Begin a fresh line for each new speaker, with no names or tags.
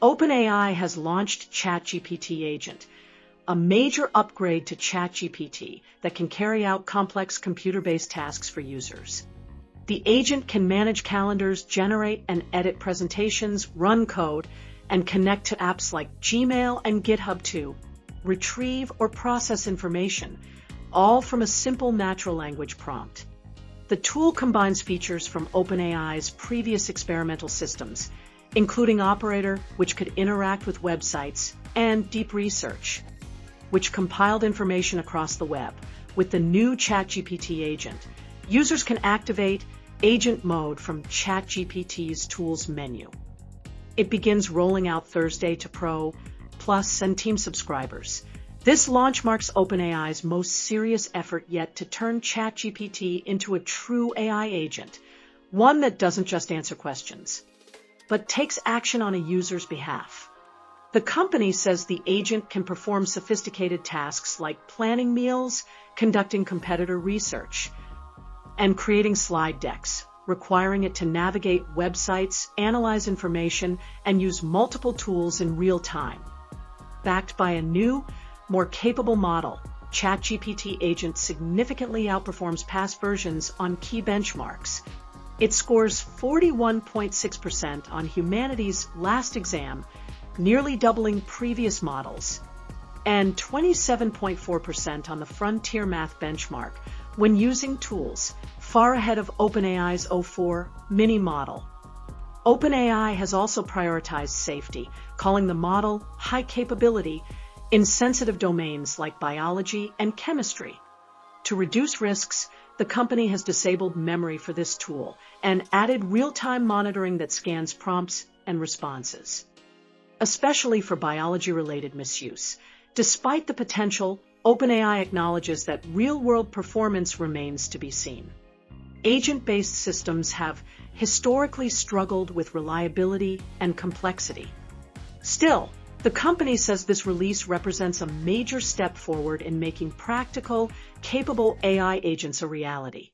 OpenAI has launched ChatGPT Agent, a major upgrade to ChatGPT that can carry out complex computer-based tasks for users. The agent can manage calendars, generate and edit presentations, run code, and connect to apps like Gmail and GitHub to retrieve or process information, all from a simple natural language prompt. The tool combines features from OpenAI's previous experimental systems, including Operator, which could interact with websites, and Deep Research, which compiled information across the web. With the new ChatGPT Agent, users can activate Agent Mode from ChatGPT's Tools menu. It begins rolling out Thursday to Pro, Plus, and Team subscribers. This launch marks OpenAI's most serious effort yet to turn ChatGPT into a true AI agent, one that doesn't just answer questions, but takes action on a user's behalf. The company says the agent can perform sophisticated tasks like planning meals, conducting competitor research, and creating slide decks, requiring it to navigate websites, analyze information, and use multiple tools in real time. Backed by a new, more capable model, ChatGPT Agent significantly outperforms past versions on key benchmarks. It scores 41.6% on humanities' last exam, nearly doubling previous models, and 27.4% on the FrontierMath benchmark when using tools, far ahead of OpenAI's o4 mini model. OpenAI has also prioritized safety, calling the model high capability in sensitive domains like biology and chemistry. To reduce risks, the company has disabled memory for this tool and added real-time monitoring that scans prompts and responses, especially for biology-related misuse. Despite the potential, OpenAI acknowledges that real-world performance remains to be seen. Agent-based systems have historically struggled with reliability and complexity. Still, the company says this release represents a major step forward in making practical, capable AI agents a reality.